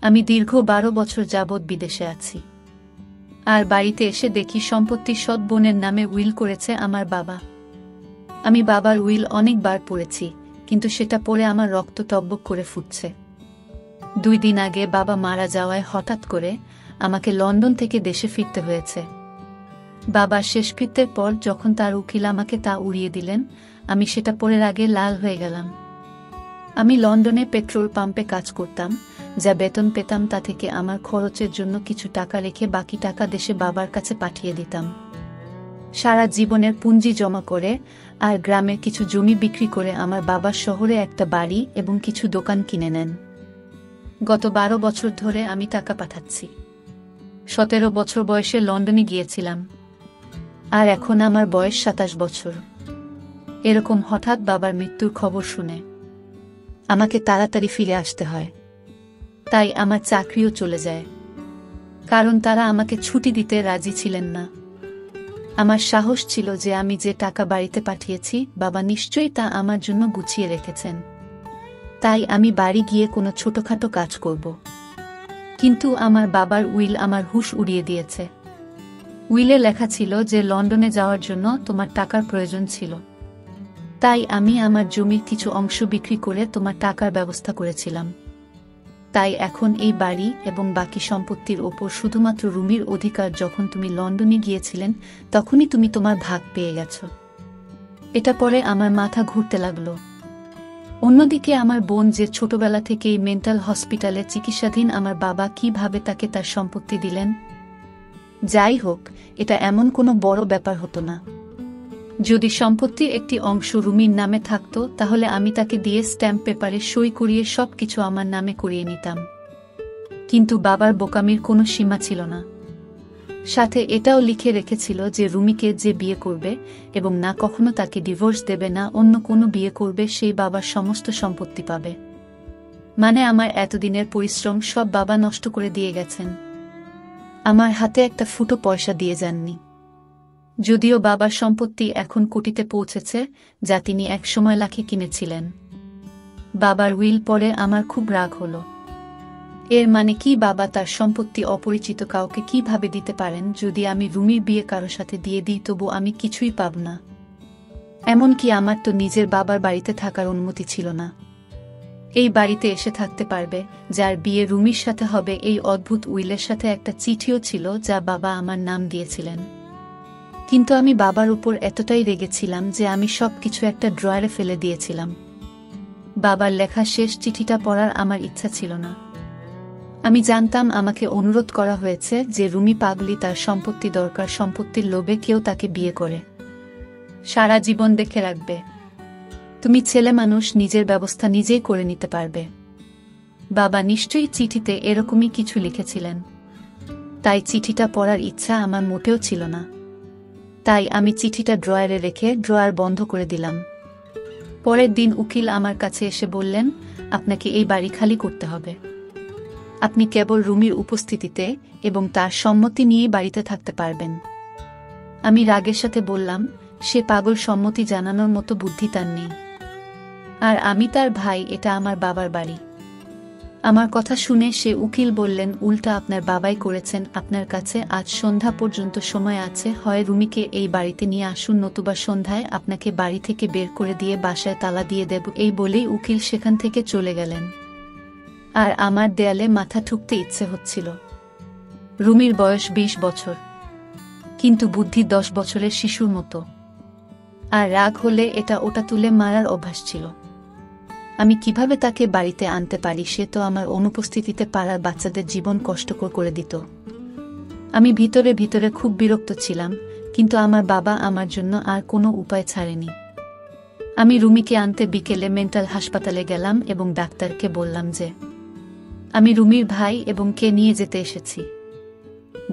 আমি দীর্ঘ 12 বছর যাবৎ বিদেশে আছি। আর বাড়িতে এসে দেখি সম্পত্তি সৎ বোনের নামে উইল করেছে আমার বাবা। আমি বাবার উইল অনেকবার পড়েছি, কিন্তু সেটা পড়ে আমার রক্ত টকবক করে ফুটছে। 2 দিন আগে বাবা মারা যাওয়ায় হঠাৎ করে আমাকে লন্ডন থেকে দেশে ফিরতে হয়েছে। বাবার শেষকৃত্যের পর যখন তার উকিল আমাকে তা উড়িয়ে দিলেন, আমি সেটা পড়ে রাগে লাল হয়ে গেলাম। আমি লন্ডনে পেট্রোল পাম্পে কাজ করতাম, যা বেতন পেতাম তা থেকে আমার খরচের জন্য কিছু টাকা রেখে বাকি টাকা দেশে বাবার কাছে পাঠিয়ে দিতাম। সারা জীবনের পুঁজি জমা করে আর গ্রামের কিছু জমি বিক্রি করে আমার বাবা শহরে একটা বাড়ি এবং কিছু দোকান কিনে নেন। গত 12 বছর ধরে আমি টাকা পাঠাচ্ছি। 17 বছর বয়সে লন্ডনে গিয়েছিলাম, আর এখন আমার বয়স 27 বছর। এরকম হঠাৎ বাবার মৃত্যুর খবর শুনে আমাকে তাড়াতাড়ি ফিরে আসতে হয়। তাই আমার চাকরিও চলে যায়, কারণ তারা আমাকে ছুটি দিতে রাজি ছিলেন না। আমার সাহস ছিল যে আমি যে টাকা বাড়িতে পাঠিয়েছি বাবা নিশ্চয়ই তা আমার জন্য গুছিয়ে রেখেছেন। তাই আমি বাড়ি গিয়ে কোনো ছোটখাটো কাজ করব। কিন্তু আমার বাবার উইল আমার হুঁশ উড়িয়ে দিয়েছে। উইলে লেখা ছিল যে লন্ডনে যাওয়ার জন্য তোমার টাকার প্রয়োজন ছিল, তাই আমি আমার জমির কিছু অংশ বিক্রি করে তোমার টাকার ব্যবস্থা করেছিলাম। তাই এখন এই বাড়ি এবং বাকি সম্পত্তির ওপর শুধুমাত্র রুমির অধিকার। যখন তুমি লন্ডনে গিয়েছিলেন তখনই তুমি তোমার ভাগ পেয়ে গেছ। এটা পরে আমার মাথা ঘুরতে লাগলো। অন্যদিকে আমার বোন যে ছোটবেলা থেকেই মেন্টাল হসপিটালে চিকিৎসাধীন, আমার বাবা কিভাবে তাকে তার সম্পত্তি দিলেন? যাই হোক, এটা এমন কোনো বড় ব্যাপার হতো না। যদি সম্পত্তির একটি অংশ রুমির নামে থাকত তাহলে আমি তাকে দিয়ে স্ট্যাম্প পেপারে সই করিয়ে সবকিছু আমার নামে করিয়ে নিতাম। কিন্তু বাবার বোকামির কোনো সীমা ছিল না। সাথে এটাও লিখে রেখেছিল যে রুমিকে যে বিয়ে করবে এবং না কখনো তাকে ডিভোর্স দেবে না, অন্য কোনো বিয়ে করবে, সেই বাবার সমস্ত সম্পত্তি পাবে। মানে আমার এতদিনের পরিশ্রম সব বাবা নষ্ট করে দিয়ে গেছেন। আমার হাতে একটা ফুটো পয়সা দিয়ে যাননি। যদিও বাবার সম্পত্তি এখন কোটিতে পৌঁছেছে, যা তিনি একসময় লাখে কিনেছিলেন। বাবার উইল পড়ে আমার খুব রাগ হলো। এর মানে কি বাবা তার সম্পত্তি অপরিচিত কাউকে কিভাবে দিতে পারেন? যদি আমি রুমির বিয়ে কারো সাথে দিয়ে দিই তবু আমি কিছুই পাব না। এমনকি আমার তো নিজের বাবার বাড়িতে থাকার অনুমতি ছিল না। এই বাড়িতে এসে থাকতে পারবে যার বিয়ে রুমির সাথে হবে, এই অদ্ভুত উইলের সাথে একটা চিঠিও ছিল যা বাবা আমার নাম দিয়েছিলেন। কিন্তু আমি বাবার উপর এতটাই রেগেছিলাম যে আমি সবকিছু একটা ড্রয়ারে ফেলে দিয়েছিলাম। বাবার লেখা শেষ চিঠিটা পড়ার আমার ইচ্ছা ছিল না। আমি জানতাম আমাকে অনুরোধ করা হয়েছে যে রুমি পাগলি, তার সম্পত্তি দরকার, সম্পত্তির লোভে কেউ তাকে বিয়ে করে সারা জীবন দেখে রাখবে। তুমি ছেলে মানুষ, নিজের ব্যবস্থা নিজেই করে নিতে পারবে। বাবা নিশ্চয়ই চিঠিতে এরকমই কিছু লিখেছিলেন। তাই চিঠিটা পড়ার ইচ্ছা আমার মোটেও ছিল না। তাই আমি চিঠিটা ড্রয়ারে রেখে ড্রয়ার বন্ধ করে দিলাম। পরের দিন উকিল আমার কাছে এসে বললেন, আপনাকে এই বাড়ি খালি করতে হবে। আপনি কেবল রুমির উপস্থিতিতে এবং তার সম্মতি নিয়ে বাড়িতে থাকতে পারবেন। আমি রাগের সাথে বললাম, সে পাগল, সম্মতি জানানোর মতো বুদ্ধি তার নেই। আর আমি তার ভাই, এটা আমার বাবার বাড়ি। আমার কথা শুনে সে উকিল বললেন, উল্টা আপনার বাবাই করেছেন। আপনার কাছে আজ সন্ধ্যা পর্যন্ত সময় আছে, হয় রুমিকে এই বাড়িতে নিয়ে আসুন, নতুবা সন্ধ্যায় আপনাকে বাড়ি থেকে বের করে দিয়ে বাসায় তালা দিয়ে দেব। এই বলেই উকিল সেখান থেকে চলে গেলেন। আর আমার দেয়ালে মাথা ঠুকতে ইচ্ছে হচ্ছিল। রুমির বয়স 20 বছর, কিন্তু বুদ্ধি 10 বছরের শিশুর মতো। আর রাগ হলে এটা ওটা তুলে মারার অভ্যাস ছিল। আমি কিভাবে তাকে বাড়িতে আনতে পারি? সে তো আমার অনুপস্থিতিতে পাড়ার বাচ্চাদের জীবন কষ্টকর করে দিত। আমি ভিতরে ভিতরে খুব বিরক্ত ছিলাম, কিন্তু আমার বাবা আমার জন্য আর কোনো উপায় ছাড়েনি। আমি রুমিকে আনতে বিকেলে মেন্টাল হাসপাতালে গেলাম এবং ডাক্তারকে বললাম যে আমি রুমির ভাই এবং কে নিয়ে যেতে এসেছি।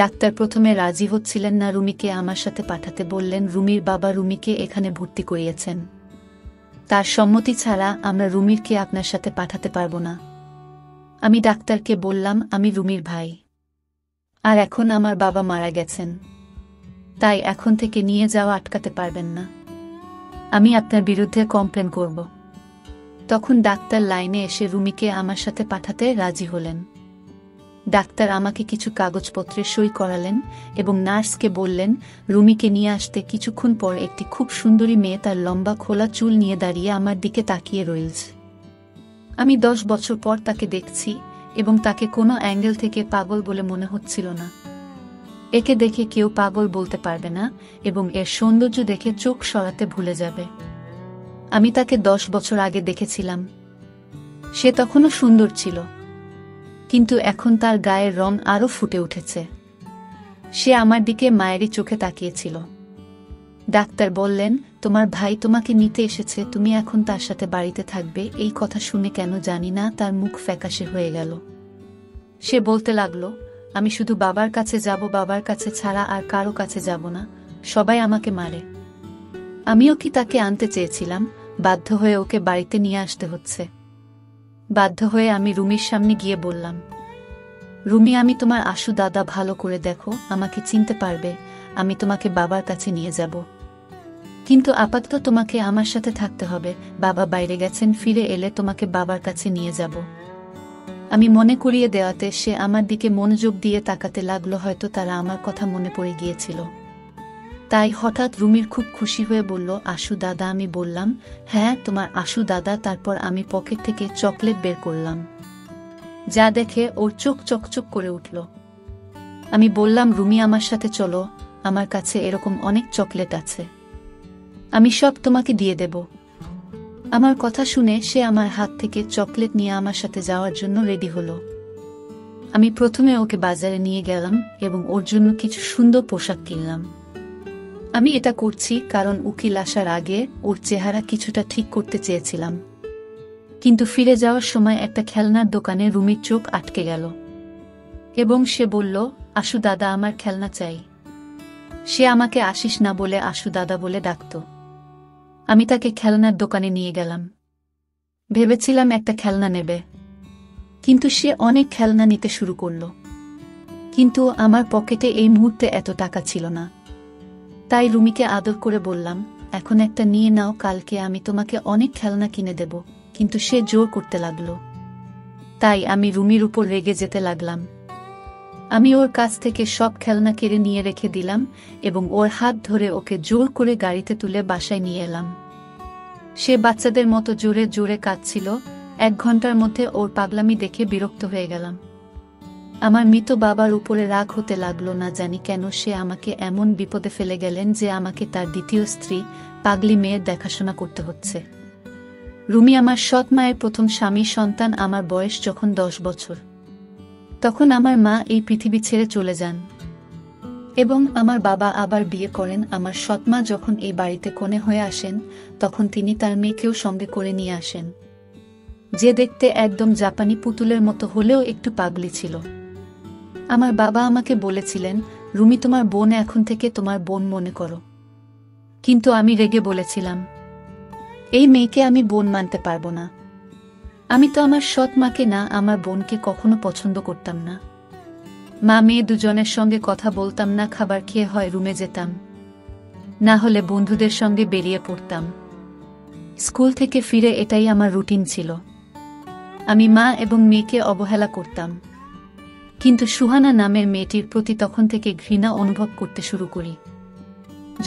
ডাক্তার প্রথমে রাজি হচ্ছিলেন না রুমিকে আমার সাথে পাঠাতে। বললেন, রুমির বাবা রুমিকে এখানে ভর্তি করিয়েছেন, তার সম্মতি ছাড়া আমরা রুমিরকে আপনার সাথে পাঠাতে পারব না। আমি ডাক্তারকে বললাম, আমি রুমির ভাই, আর এখন আমার বাবা মারা গেছেন, তাই এখন থেকে নিয়ে যাওয়া আটকাতে পারবেন না। আমি আপনার বিরুদ্ধে কমপ্লেন করব। তখন ডাক্তার লাইনে এসে রুমিকে আমার সাথে পাঠাতে রাজি হলেন। ডাক্তার আমাকে কিছু কাগজপত্রে সই করালেন এবং নার্সকে বললেন রুমিকে নিয়ে আসতে। কিছুক্ষণ পর একটি খুব সুন্দরী মেয়ে তার লম্বা খোলা চুল নিয়ে দাঁড়িয়ে আমার দিকে তাকিয়ে রইলছে। আমি 10 বছর পর তাকে দেখছি এবং তাকে কোনো অ্যাঙ্গেল থেকে পাগল বলে মনে হচ্ছিল না। একে দেখে কেউ পাগল বলতে পারবে না এবং এর সৌন্দর্য দেখে চোখ সরাতে ভুলে যাবে। আমি তাকে 10 বছর আগে দেখেছিলাম। সে তখনও সুন্দর ছিল, কিন্তু এখন তার গায়ের রং আরও ফুটে উঠেছে। সে আমার দিকে মায়েরই চোখে তাকিয়েছিল। ডাক্তার বললেন, তোমার ভাই তোমাকে নিতে এসেছে, তুমি এখন তার সাথে বাড়িতে থাকবে। এই কথা শুনে কেন জানি না তার মুখ ফ্যাকাশে হয়ে গেল। সে বলতে লাগলো, আমি শুধু বাবার কাছে যাব, বাবার কাছে ছাড়া আর কারো কাছে যাব না, সবাই আমাকে মারে। আমিও কি তাকে আনতে চেয়েছিলাম, বাধ্য হয়ে ওকে বাড়িতে নিয়ে আসতে হচ্ছে। বাধ্য হয়ে আমি রুমির সামনে গিয়ে বললাম, রুমি, আমি তোমার আশু দাদা, ভালো করে দেখো, আমাকে চিনতে পারবে, আমি তোমাকে বাবার কাছে নিয়ে যাব। কিন্তু আপাতত তোমাকে আমার সাথে থাকতে হবে, বাবা বাইরে গেছেন, ফিরে এলে তোমাকে বাবার কাছে নিয়ে যাব। আমি মনে করিয়ে দেওয়াতে সে আমার দিকে মনোযোগ দিয়ে তাকাতে লাগলো। হয়তো তারা আমার কথা মনে পড়ে গিয়েছিল। তাই হঠাৎ রুমির খুব খুশি হয়ে বলল, আশু দাদা। আমি বললাম, হ্যাঁ, তোমার আশু দাদা। তারপর আমি পকেট থেকে চকলেট বের করলাম, যা দেখে ওর চোখ চকচক করে উঠল। আমি বললাম, রুমি, আমার সাথে চলো, আমার কাছে এরকম অনেক চকলেট আছে, আমি সব তোমাকে দিয়ে দেব। আমার কথা শুনে সে আমার হাত থেকে চকলেট নিয়ে আমার সাথে যাওয়ার জন্য রেডি হলো। আমি প্রথমে ওকে বাজারে নিয়ে গেলাম এবং ওর জন্য কিছু সুন্দর পোশাক কিনলাম। আমি এটা করছি কারণ উকিল আসার আগে ওর চেহারা কিছুটা ঠিক করতে চেয়েছিলাম। কিন্তু ফিরে যাওয়ার সময় একটা খেলনার দোকানে রুমির চোখ আটকে গেল এবং সে বলল, আশু দাদা, আমার খেলনা চাই। সে আমাকে আশিস না বলে আশু দাদা বলে ডাকত। আমি তাকে খেলনার দোকানে নিয়ে গেলাম। ভেবেছিলাম একটা খেলনা নেবে, কিন্তু সে অনেক খেলনা নিতে শুরু করল। কিন্তু আমার পকেটে এই মুহূর্তে এত টাকা ছিল না। তাই রুমিকে আদর করে বললাম, এখন একটা নিয়ে নাও, কালকে আমি তোমাকে অনেক খেলনা কিনে দেব। কিন্তু সে জোর করতে লাগলো। তাই আমি রুমির উপর রেগে যেতে লাগলাম। আমি ওর কাছ থেকে সব খেলনা কেড়ে নিয়ে রেখে দিলাম এবং ওর হাত ধরে ওকে জোর করে গাড়িতে তুলে বাসায় নিয়ে এলাম। সে বাচ্চাদের মতো জোরে জোরে কাঁদছিল। 1 ঘন্টার মধ্যে ওর পাগলামি দেখে বিরক্ত হয়ে গেলাম। আমার মৃত বাবার উপরে রাগ হতে লাগলো। না জানি কেন সে আমাকে এমন বিপদে ফেলে গেলেন যে আমাকে তার দ্বিতীয় স্ত্রী, পাগলি মেয়ের দেখাশোনা করতে হচ্ছে। রুমি আমার সৎ মায়ের প্রথম স্বামী সন্তান। আমার বয়স যখন 10 বছর, তখন আমার মা এই পৃথিবী ছেড়ে চলে যান এবং আমার বাবা আবার বিয়ে করেন। আমার সৎমা যখন এই বাড়িতে কনে হয়ে আসেন, তখন তিনি তার মেয়েকেও সঙ্গে করে নিয়ে আসেন, যে দেখতে একদম জাপানি পুতুলের মতো হলেও একটু পাগলি ছিল। আমার বাবা আমাকে বলেছিলেন, রুমি, তোমার বোন, এখন থেকে তোমার বোন মনে করো। কিন্তু আমি রেগে বলেছিলাম, এই মেয়েকে আমি বোন মানতে পারবো না। আমি তো আমার সৎ মাকে না, আমার বোনকে কখনো পছন্দ করতাম না। মা মেয়ে দুজনের সঙ্গে কথা বলতাম না। খাবার খেয়ে হয় রুমে যেতাম, না হলে বন্ধুদের সঙ্গে বেরিয়ে পড়তাম। স্কুল থেকে ফিরে এটাই আমার রুটিন ছিল। আমি মা এবং মেয়েকে অবহেলা করতাম। কিন্তু সুহানা নামের মেয়েটির প্রতি তখন থেকে ঘৃণা অনুভব করতে শুরু করি।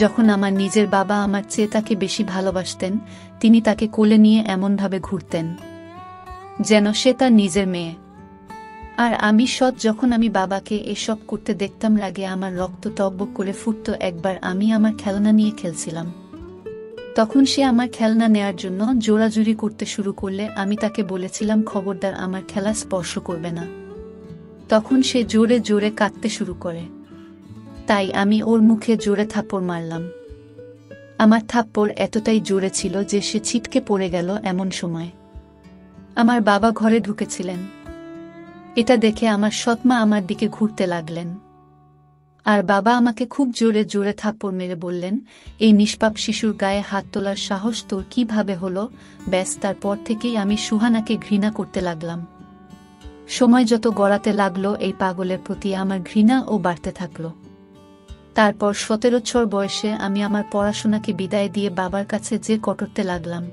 যখন আমার নিজের বাবা আমার চেয়ে তাকে বেশি ভালোবাসতেন, তিনি তাকে কোলে নিয়ে এমনভাবে ঘুরতেন যেন সে তার নিজের মেয়ে। আর আমি সৎ, যখন আমি বাবাকে এসব করতে দেখতাম, রাগে আমার রক্ত টকবক করে ফুটত। একবার আমি আমার খেলনা নিয়ে খেলছিলাম, তখন সে আমার খেলনা নেয়ার জন্য জোরাজুরি করতে শুরু করলে আমি তাকে বলেছিলাম, খবরদার আমার খেলা স্পর্শ করবে না। তখন সে জোরে জোরে কাঁদতে শুরু করে। তাই আমি ওর মুখে জোরে থাপ্পড় মারলাম। আমার থাপ্পড় এতটাই জোরে ছিল যে সে ছিটকে পড়ে গেল। এমন সময় আমার বাবা ঘরে ঢুকেছিলেন। এটা দেখে আমার সৎমা আমার দিকে ঘুরতে লাগলেন আর বাবা আমাকে খুব জোরে জোরে থাপ্পড় মেরে বললেন, এই নিষ্পাপ শিশুর গায়ে হাত তোলার সাহস তোর কিভাবে হলো? ব্যাস, তারপর থেকেই আমি সুহানাকে ঘৃণা করতে লাগলাম। সময় যত গড়াতে লাগলো, এই পাগলের প্রতি আমার ঘৃণাও বাড়তে থাকলো। তারপর 17 বছর বয়সে আমি আমার পড়াশোনাকে বিদায় দিয়ে বাবার কাছে যে কটরতে লাগলাম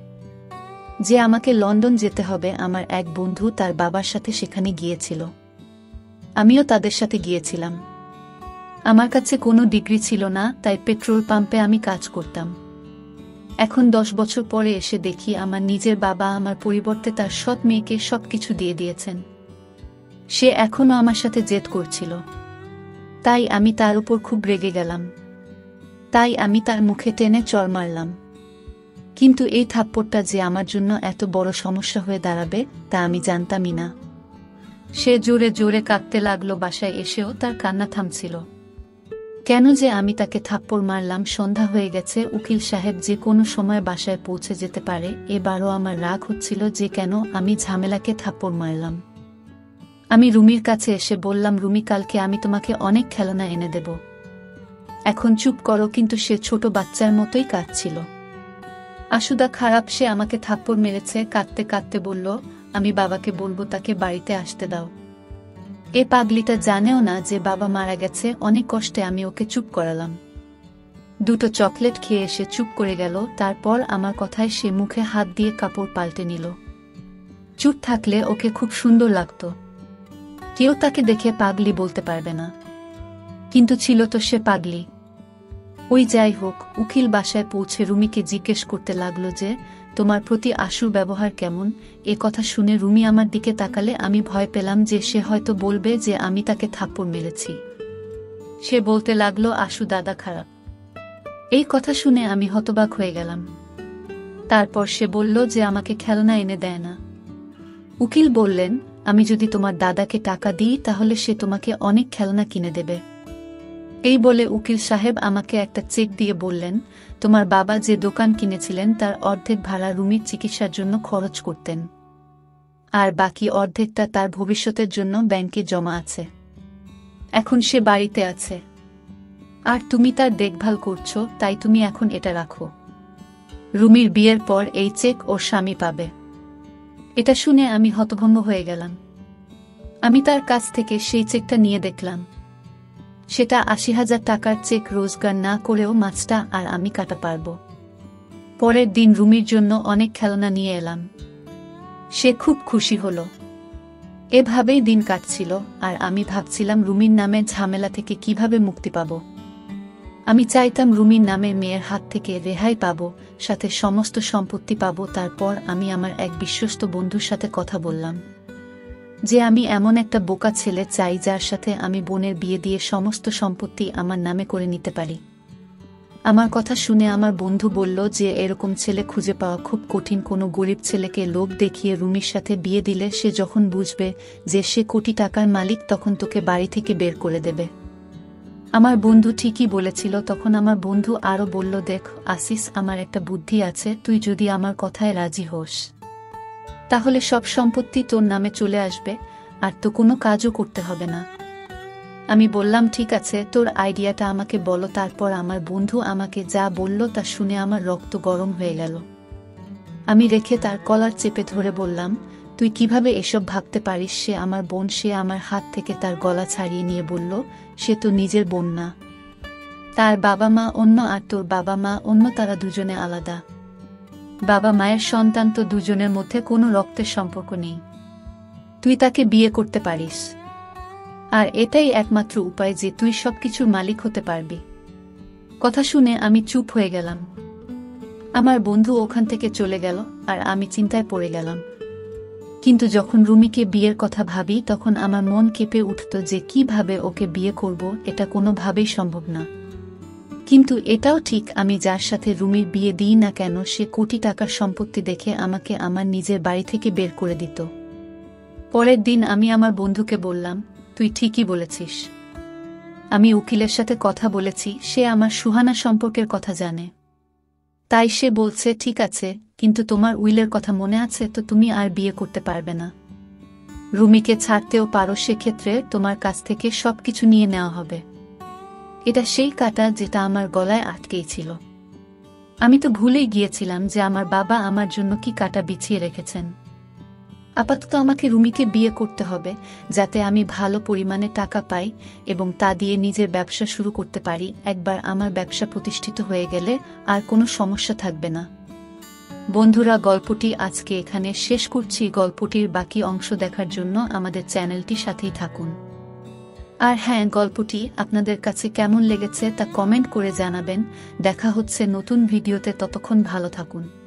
যে আমাকে লন্ডন যেতে হবে। আমার এক বন্ধু তার বাবার সাথে সেখানে গিয়েছিল। আমিও তাদের সাথে গিয়েছিলাম। আমার কাছে কোনো ডিগ্রি ছিল না, তাই পেট্রোল পাম্পে আমি কাজ করতাম। এখন 10 বছর পরে এসে দেখি আমার নিজের বাবা আমার পরিবর্তে তার সৎ মেয়েকে সবকিছু দিয়ে দিয়েছেন। সে এখনো আমার সাথে জেদ করছিল, তাই আমি তার উপর খুব রেগে গেলাম। তাই আমি তার মুখে টেনে চড় মারলাম। কিন্তু এই থাপ্পড়টা যে আমার জন্য এত বড় সমস্যা হয়ে দাঁড়াবে তা আমি জানতামই না। সে জোরে জোরে কাঁদতে লাগলো। বাসায় এসেও তার কান্না থামছিল। কেন যে আমি তাকে থাপ্পড় মারলাম? সন্ধ্যা হয়ে গেছে, উকিল সাহেব যে কোনো সময় বাসায় পৌঁছে যেতে পারে। এবারও আমার রাগ হচ্ছিল যে কেন আমি ঝামেলাকে থাপ্পড় মারলাম। আমি রুমির কাছে এসে বললাম, রুমি, কালকে আমি তোমাকে অনেক খেলনা এনে দেব, এখন চুপ করো। কিন্তু সে ছোট বাচ্চার মতোই কাঁদছিল। আশুদা খারাপ, সে আমাকে থাপ্পড় মেরেছে। কাঁদতে কাঁদতে বলল, আমি বাবাকে বলবো, তাকে বাড়িতে আসতে দাও। এ পাগলিটা জানেও না যে বাবা মারা গেছে। অনেক কষ্টে আমি ওকে চুপ করালাম। 2টো চকলেট খেয়ে এসে চুপ করে গেল। তারপর আমার কথায় সে মুখে হাত দিয়ে কাপড় পাল্টে নিল। চুপ থাকলে ওকে খুব সুন্দর লাগতো, কেউ তাকে দেখে পাগলি বলতে পারবে না। কিন্তু ছিল তো সে পাগলি। ওই যাই হোক, উকিল বাসায় পৌঁছে রুমিকে জিজ্ঞেস করতে লাগলো যে তোমার প্রতি আশুর ব্যবহার কেমন। এ কথা শুনে রুমি আমার দিকে তাকালে আমি ভয় পেলাম যে সে হয়তো বলবে যে আমি তাকে থাপ্পড় মেরেছি। সে বলতে লাগলো, আশু দাদা খারাপ। এই কথা শুনে আমি হতবাক হয়ে গেলাম। তারপর সে বলল যে আমাকে খেলনা এনে দেয় না। উকিল বললেন, আমি যদি তোমার দাদাকে টাকা দিই তাহলে সে তোমাকে অনেক খেলনা কিনে দেবে। এই বলে উকিল সাহেব আমাকে একটা চেক দিয়ে বললেন, তোমার বাবা যে দোকান কিনেছিলেন তার অর্ধেক ভাড়া রুমির চিকিৎসার জন্য খরচ করতেন, আর বাকি অর্ধেকটা তার ভবিষ্যতের জন্য ব্যাংকে জমা আছে। এখন সে বাড়িতে আছে আর তুমি তার দেখভাল করছো, তাই তুমি এখন এটা রাখো। রুমির বিয়ের পর এই চেক ওর স্বামী পাবে। এটা শুনে আমি হতভম্ব হয়ে গেলাম। আমি তার কাছ থেকে সেই চেকটা নিয়ে দেখলাম। সেটা 80,000 টাকার চেক। রোজগার না করেও মাছটা আর আমি কাটা পারব। পরের দিন রুমির জন্য অনেক খেলনা নিয়ে এলাম। সে খুব খুশি হলো। এভাবেই দিন কাটছিল আর আমি ভাবছিলাম রুমির নামে ঝামেলা থেকে কিভাবে মুক্তি পাব। আমি চাইতাম রুমির নামে মেয়ের হাত থেকে রেহাই পাব, সাথে সমস্ত সম্পত্তি পাব। তারপর আমি আমার এক বিশ্বস্ত বন্ধুর সাথে কথা বললাম যে আমি এমন একটা বোকা ছেলে চাই যার সাথে আমি বোনের বিয়ে দিয়ে সমস্ত সম্পত্তি আমার নামে করে নিতে পারি। আমার কথা শুনে আমার বন্ধু বলল যে এরকম ছেলে খুঁজে পাওয়া খুব কঠিন। কোনো গরিব ছেলেকে লোভ দেখিয়ে রুমির সাথে বিয়ে দিলে সে যখন বুঝবে যে সে কোটি টাকার মালিক তখন তোকে বাড়ি থেকে বের করে দেবে। আমার বন্ধু ঠিকই বলেছিল। তখন আমার বন্ধু আরও বলল, দেখ আসিস, আমার একটা বুদ্ধি আছে। তুই যদি আমার কথায় রাজি হোস তাহলে সব সম্পত্তি তোর নামে চলে আসবে আর তো কোনো কাজও করতে হবে না। আমি বললাম, ঠিক আছে, তোর আইডিয়াটা আমাকে বলো। তারপর আমার বন্ধু আমাকে যা বলল তা শুনে আমার রক্ত গরম হয়ে গেল। আমি রেখে তার কলার চেপে ধরে বললাম, তুই কিভাবে এসব ভাবতে পারিস? সে আমার বোন। সে আমার হাত থেকে তার গলা ছাড়িয়ে নিয়ে বলল, সে তো নিজের বোন না, তার বাবা মা অন্য আর তোর বাবা মা অন্য, তারা দুজনে আলাদা। বাবা মায়ের সন্তান তো দুজনের মধ্যে কোনো রক্তের সম্পর্ক নেই। তুই তাকে বিয়ে করতে পারিস আর এটাই একমাত্র উপায় যে তুই সবকিছুর মালিক হতে পারবি। কথা শুনে আমি চুপ হয়ে গেলাম। আমার বন্ধু ওখান থেকে চলে গেল আর আমি চিন্তায় পড়ে গেলাম। কিন্তু যখন রুমিকে বিয়ের কথা ভাবি তখন আমার মন কেঁপে উঠত যে কিভাবে ওকে বিয়ে করব, এটা কোনোভাবেই সম্ভব না। কিন্তু এটাও ঠিক, আমি যার সাথে রুমির বিয়ে দিই না কেন সে কোটি টাকার সম্পত্তি দেখে আমাকে আমার নিজের বাড়ি থেকে বের করে দিত। পরের দিন আমি আমার বন্ধুকে বললাম, তুই ঠিকই বলেছিস। আমি উকিলের সাথে কথা বলেছি, সে আমার সুহানা সম্পর্কের কথা জানে। তাই সে বলছে, ঠিক আছে, কিন্তু তোমার উইলের কথা মনে আছে তো? তুমি আর বিয়ে করতে পারবে না। রুমিকে ছাড়তেও পারো, সেক্ষেত্রে তোমার কাছ থেকে সবকিছু নিয়ে নেওয়া হবে। এটা সেই কাঁটা যেটা আমার গলায় আটকেই ছিল। আমি তো ভুলেই গিয়েছিলাম যে আমার বাবা আমার জন্য কি কাঁটা বিছিয়ে রেখেছেন। আপাতত আমাকে রুমিকে বিয়ে করতে হবে যাতে আমি ভালো পরিমাণে টাকা পাই এবং তা দিয়ে নিজের ব্যবসা শুরু করতে পারি। একবার আমার ব্যবসা প্রতিষ্ঠিত হয়ে গেলে আর কোনো সমস্যা থাকবে না। বন্ধুরা, গল্পটি আজকে এখানে শেষ করছি। গল্পটির বাকি অংশ দেখার জন্য আমাদের চ্যানেলটির সাথেই থাকুন। আর হ্যাঁ, গল্পটি আপনাদের কাছে কেমন লেগেছে তা কমেন্ট করে জানাবেন। দেখা হচ্ছে নতুন ভিডিওতে, ততক্ষণ ভালো থাকুন।